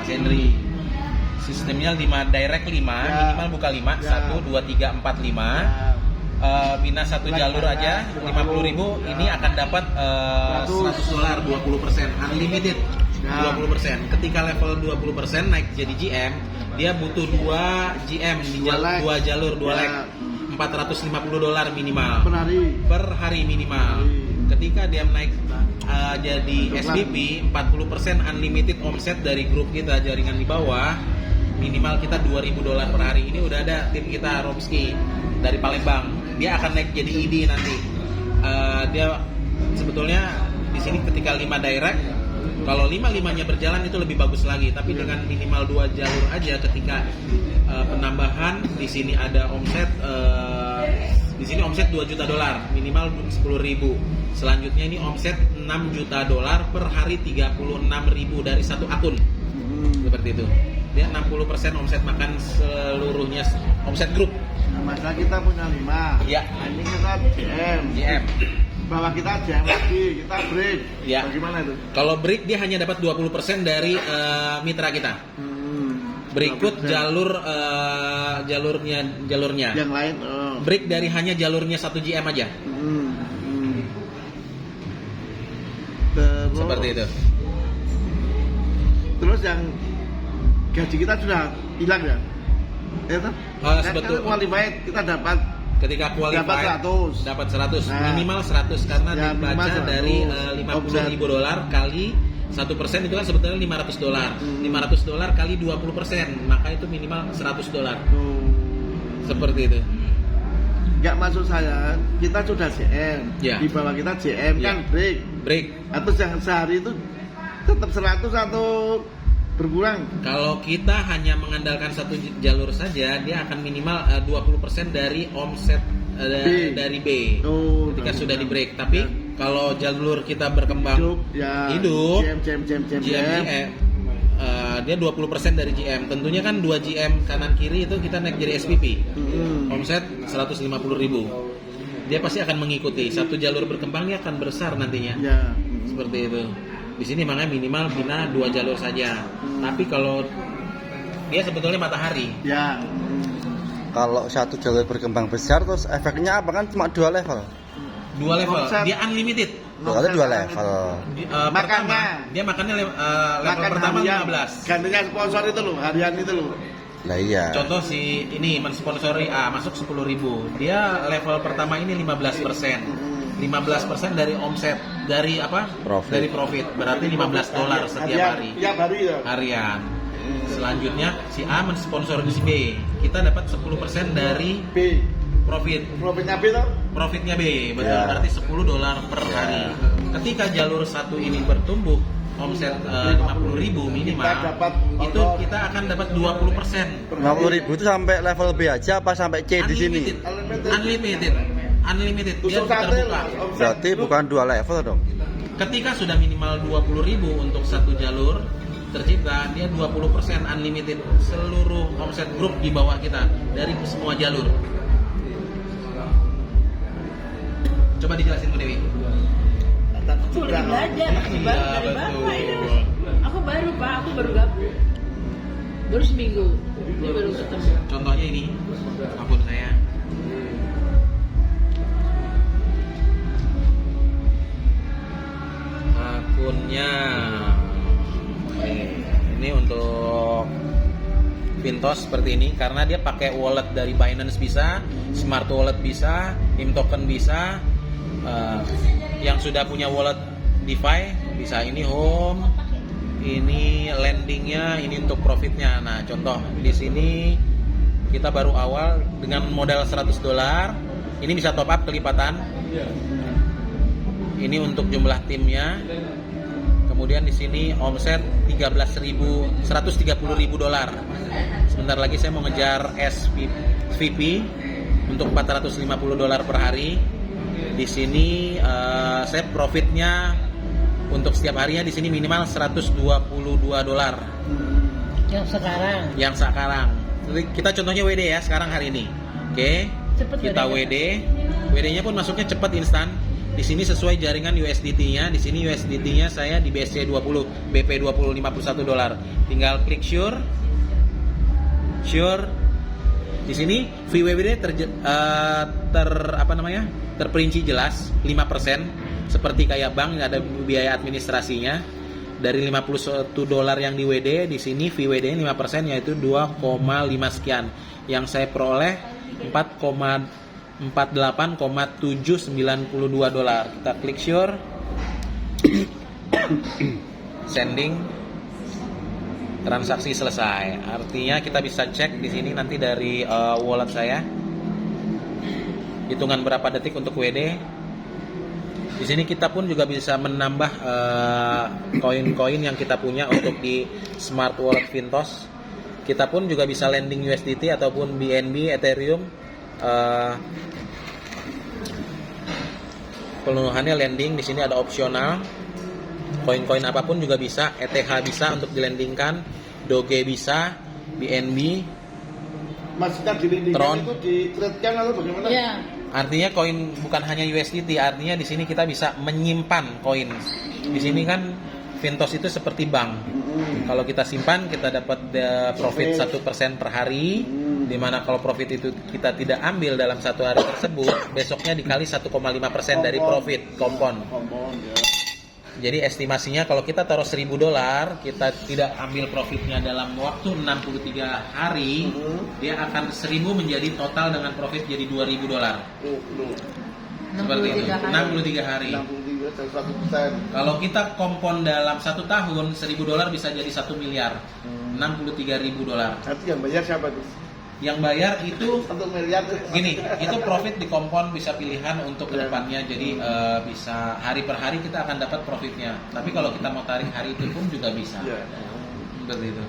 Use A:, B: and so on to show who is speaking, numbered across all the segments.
A: Mas Henry. Sistemnya 5 direct 5, minimal buka 5, 1, 2, 3, 4, 5. Bina satu jalur aja 50.000, ini akan dapat $100, 20%, unlimited 20%. Ketika level 20% naik jadi GM, dia butuh 2 GM di 2 jalur 2 leg, $450 minimal per hari minimal. Ketika dia naik jadi SPP, 40% unlimited omset dari grup kita jaringan di bawah, minimal kita $2.000 per hari. Ini udah ada tim kita Romski dari Palembang, dia akan naik jadi ID nanti. Dia sebetulnya di sini ketika 5 direct, kalau 5-5-nya berjalan itu lebih bagus lagi, tapi dengan minimal 2 jalur aja. Ketika penambahan di sini ada omset, di sini omset $2 juta, minimal 10.000. Selanjutnya ini omset $6 juta per hari, 36.000 dari satu akun. Seperti itu. Dia 60% omset makan seluruhnya, omset grup.
B: Masa kita punya 5.
A: Ya.
B: Ini kita GM. Bahwa kita GM lagi, kita break.
A: Ya.
B: Bagaimana itu?
A: Kalau break dia hanya dapat 20% dari mitra kita. Berikut
B: 20%.
A: jalurnya.
B: Yang lain
A: Break dari hanya jalurnya 1 GM aja.
B: Terus,
A: Seperti itu.
B: Terus yang gaji kita sudah hilang ya? Ya kan?
A: Sebetulnya
B: Qualified kita dapat
A: ketika qualified dapat 100, minimal 100 karena
B: ya,
A: dibaca
B: 100.
A: dari $50.000 kali 1% itu kan sebetulnya $500. $500 kali 20%, maka itu minimal $100. Seperti itu.
B: Enggak, maksud saya kita sudah GM,
A: Ya.
B: di bawah kita GM kan break. Atau yang sehari itu tetap 100 atau berkurang?
A: Kalau kita hanya mengandalkan satu jalur saja, dia akan minimal 20% dari omset dari B. Ketika sudah di break. Tapi kalau jalur kita berkembang hidup, GM, dia 20% dari GM. Tentunya kan 2 GM kanan kiri itu kita naik jadi SPP. Omset 150.000. Dia pasti akan mengikuti. Satu jalur berkembang dia akan besar nantinya. Seperti itu. Di sini makanya minimal bina 2 jalur saja. Tapi kalau dia sebetulnya matahari.
B: Ya.
C: Kalau satu jalur berkembang besar terus efeknya apa, kan cuma 2 level.
A: 2 level. Dia unlimited.
C: Soalnya 2 level.
A: Pertama, dia makannya level pertama 15.
B: Gantinya sponsor itu loh, harian itu loh.
C: Lah iya.
A: Contoh si ini mensponsori A masuk 10.000. Dia level pertama ini 15%. 15% dari omset, dari apa?
C: Profit.
A: Dari profit. Berarti $15 setiap hari.
B: Tiap hari ya.
A: Harian. Selanjutnya si A mensponsori si B. Kita dapat 10% dari
B: B.
A: profit.
B: Profitnya B tuh?
A: Profitnya B, betul.
C: Ya.
A: Berarti $10 per hari. Ketika jalur satu ini bertumbuh, omset 50.000 minimal, itu kita akan dapat 20%.
C: 50.000 itu sampai level B aja apa sampai C di sini?
A: Unlimited. Dia terbuka.
C: Berarti bukan 2 level dong.
A: Ketika sudah minimal 20.000 untuk satu jalur tercipta, dia 20% unlimited seluruh omset grup di bawah kita dari semua jalur. Coba dijelasin Bu Dewi.
D: Aku lagi belajar, aku baru dari Bapak ini. Aku baru gabung. Baru seminggu, dia baru ketemu.
A: Contohnya ini akun saya. Akunnya ini untuk Pintos seperti ini karena dia pakai wallet dari Binance bisa, Smart Wallet bisa, Token bisa. Yang sudah punya wallet DeFi bisa ini home, ini landingnya, ini untuk profitnya. Nah contoh di sini kita baru awal dengan modal $100, ini bisa top up kelipatan. Ini untuk jumlah timnya. Kemudian di sini omset $130.000. Sebentar lagi saya mau ngejar SVP untuk $450 per hari. Di sini saya profitnya untuk setiap harinya di sini minimal $122. Yang sekarang. Jadi kita contohnya WD ya sekarang hari ini. Oke. Kita WD. WD-nya pun masuknya cepat instan. Di sini sesuai jaringan USDT-nya. Di sini USDT-nya saya di BSC20, BP20 $51. Tinggal klik sure. Di sini VWD terperinci jelas 5%, seperti kayak bank, ada biaya administrasinya. Dari $51 yang di WD, di sini VWD 5% yaitu 2,5 sekian. Yang saya peroleh $48,792. Kita klik sure. Sending. Transaksi selesai. Artinya kita bisa cek di sini nanti dari wallet saya. Hitungan berapa detik untuk WD. Di sini kita pun juga bisa menambah koin-koin yang kita punya untuk di Smart Wallet Vintos. Kita pun juga bisa lending USDT ataupun BNB, Ethereum. Penuhannya lending. Di sini ada opsional. Koin-koin apapun juga bisa. ETH bisa untuk dilendingkan, Doge bisa, BNB.
B: Maksudnya dilendingkan
A: Tron.
B: itu di-trade-kan atau bagaimana?
D: Iya.
A: Artinya koin bukan hanya USDT, artinya di sini kita bisa menyimpan koin. Di sini kan Vintos itu seperti bank. Kalau kita simpan, kita dapat profit 1% per hari. Dimana kalau profit itu kita tidak ambil dalam satu hari tersebut, besoknya dikali 1,5% dari profit kompon.
B: Ya.
A: Jadi estimasinya kalau kita taruh $1.000, kita tidak ambil profitnya dalam waktu 63 hari, dia akan 1.000 menjadi total dengan profit jadi $2.000. Seperti itu, 63 hari.
B: 63 dari 1%.
A: Kalau kita kompon dalam 1 tahun, $1.000 bisa jadi 1 miliar, $63.000.
B: Nanti yang bayar siapa tuh?
A: Yang bayar itu
B: 1 miliar.
A: gini, itu profit di kompon bisa pilihan untuk kedepannya. Jadi bisa hari per hari kita akan dapat profitnya. Tapi kalau kita mau tarik hari itu pun juga bisa. Seperti itu.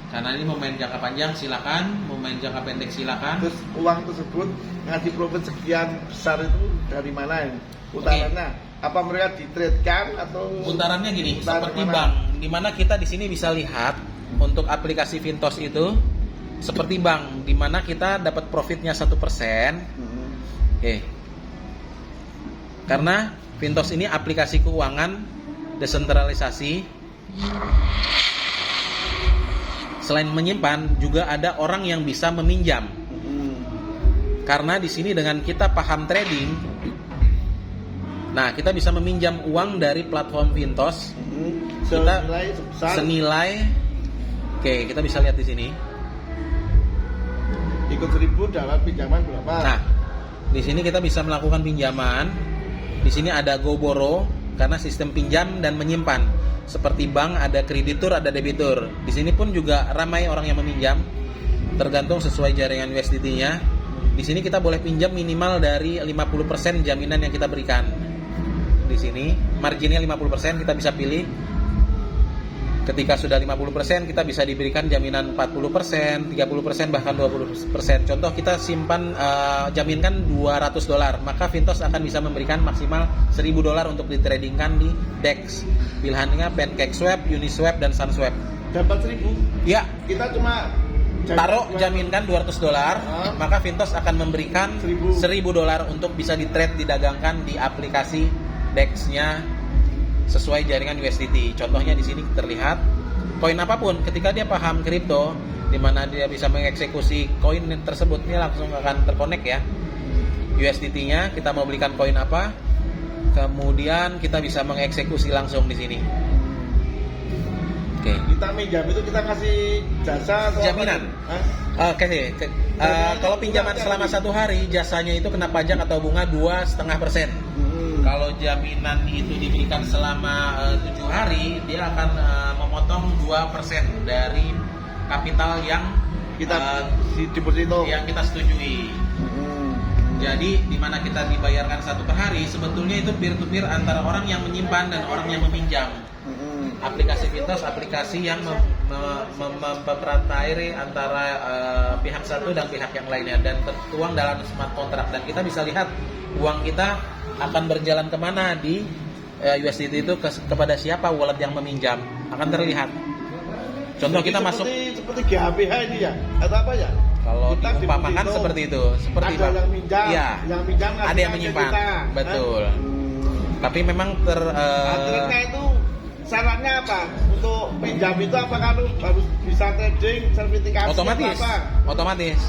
A: Karena ini mau main jangka panjang silakan, mau main jangka pendek silakan.
B: Terus uang tersebut ngasih profit sekian besar itu dari mana? Putarannya? Apa mereka di-trade-kan atau
A: Putarannya gini,
B: putaran
A: seperti
B: mana?
A: bank. Dimana kita di sini bisa lihat untuk aplikasi Vintos itu seperti bank, dimana kita dapat profitnya 1%. Oke. Karena Vintos ini aplikasi keuangan desentralisasi. Selain menyimpan, juga ada orang yang bisa meminjam. Karena di sini dengan kita paham trading, nah kita bisa meminjam uang dari platform Vintos. Kita senilai, oke, kita bisa lihat di sini.
B: Ikut 1.000 dapat pinjaman berapa?
A: Nah, di sini kita bisa melakukan pinjaman. Di sini ada GoBoro karena sistem pinjam dan menyimpan. Seperti bank ada kreditur, ada debitur. Di sini pun juga ramai orang yang meminjam. Tergantung sesuai jaringan USDT-nya. Di sini kita boleh pinjam minimal dari 50% jaminan yang kita berikan. Di sini marginnya 50%, kita bisa pilih. Ketika sudah 50%, kita bisa diberikan jaminan 40%, 30%, bahkan 20%. Contoh kita simpan, jaminkan $200, maka Vintos akan bisa memberikan maksimal $1.000 untuk ditradingkan di DEX. Pilihannya PancakeSwap, Uniswap, dan SunSwap.
B: Dapat 1.000?
A: Ya,
B: Kita cuma
A: taruh jaminkan $200, maka Vintos akan memberikan $1.000 untuk bisa di-trade, didagangkan di aplikasi DEX-nya sesuai jaringan USDT. Contohnya di sini terlihat koin apapun, ketika dia paham kripto, di mana dia bisa mengeksekusi koin tersebut, ini langsung akan terkonek ya. USDT-nya kita mau belikan koin apa, kemudian kita bisa mengeksekusi langsung di sini. Oke.
B: Kita minjam itu kita kasih jasa atau
A: Jaminan.
B: apa?
A: Oke, kalau pinjaman selama 1 hari, jasanya itu kena pajak atau bunga 2,5%. Kalau jaminan itu diberikan selama 7 hari, dia akan memotong 2% dari kapital yang
B: Kita deposito.
A: yang kita setujui. Jadi di mana kita dibayarkan 1 per hari, sebetulnya itu peer to peer antara orang yang menyimpan dan orang yang meminjam. Aplikasi Vintos aplikasi yang memperantai antara pihak satu dan pihak yang lainnya, dan tertuang dalam smart contract, dan kita bisa lihat uang kita akan berjalan kemana di USDT itu kepada siapa wallet yang meminjam akan terlihat. Contoh kita masuk
B: seperti GHPH ini ya atau apa ya?
A: kalau
B: Kita
A: diumpamakan
B: deposito.
A: seperti itu, seperti
B: Ada yang minjam,
A: ya,
B: yang minjam
A: ada yang menyimpan,
B: kita,
A: betul. Tapi memang
B: Aturannya itu syaratnya apa? Untuk pinjam itu apakah harus bisa trading, sertifikasi
A: otomatis,
B: apa?
A: otomatis.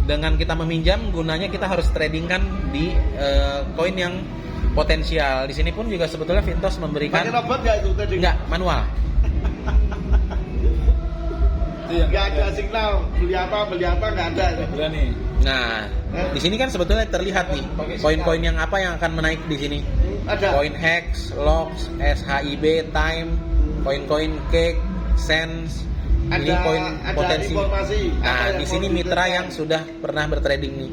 A: Dengan kita meminjam, gunanya kita harus trading kan di koin yang potensial. Di sini pun juga sebetulnya Vintos memberikan
B: Pakai robot nggak itu trading?
A: enggak manual.
B: Nggak ada signal beli apa nggak ada.
A: Nah, di sini kan sebetulnya terlihat nih koin-koin yang apa yang akan menaik di sini.
B: Ada.
A: Koin Hex, Locks, SHIB, Time, koin-koin Cake, Sense. Ini
B: Ada-
A: koin
B: ada
A: potensi.
B: informasi. Apa
A: Nah,
B: yang
A: di
B: mau
A: sini mitra
B: ditradingkan?
A: yang sudah pernah bertrading nih.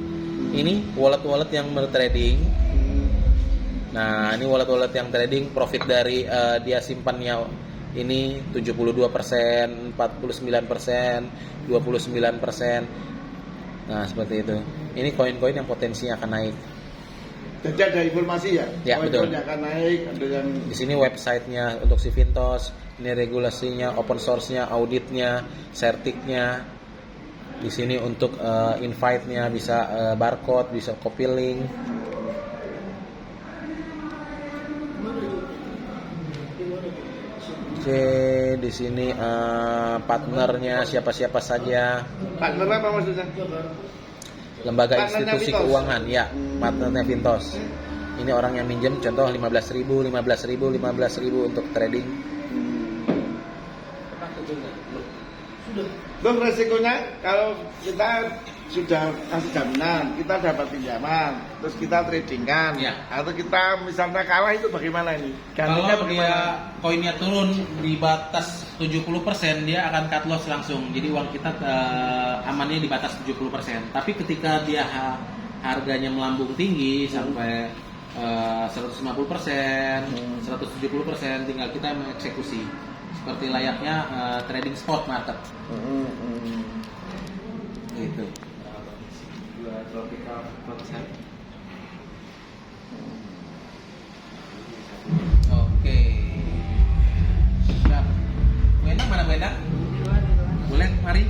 A: Ini wallet-wallet yang bertrading. Nah, ini wallet-wallet yang trading profit dari dia simpannya ini 72%, 49%, 29%. Nah, seperti itu. Ini koin-koin yang potensinya akan naik.
B: Jadi ada informasi ya?
A: Ya, betul.
B: Yang akan naik, ada yang
A: Di sini websitenya untuk si Vintos, ini regulasinya, open source-nya, auditnya, sertiknya. Di sini untuk invite-nya bisa barcode, bisa copy link. Oke, di sini partnernya siapa-siapa saja,
B: partner apa maksudnya?
A: lembaga
B: Partnernya
A: institusi
B: Vintos.
A: keuangan, ya, partnernya Vintos. Ini orang yang minjem, contoh 15.000, 15.000, 15.000 untuk trading.
B: Terus resikonya kalau kita sudah kasih jaminan, kita dapat pinjaman, terus kita tradingkan,
A: Ya.
B: atau kita misalnya kalah itu bagaimana ini? Gantinya
A: Kalau
B: bagaimana?
A: dia koinnya turun di batas 70%, dia akan cut loss langsung. Jadi uang kita amannya di batas 70%. Tapi ketika dia harganya melambung tinggi sampai 150%, 170%, tinggal kita mengeksekusi. Seperti layaknya trading spot market. Gitu. Oke. Siap. Bu Endang mana Bu Endang? Boleh, mari.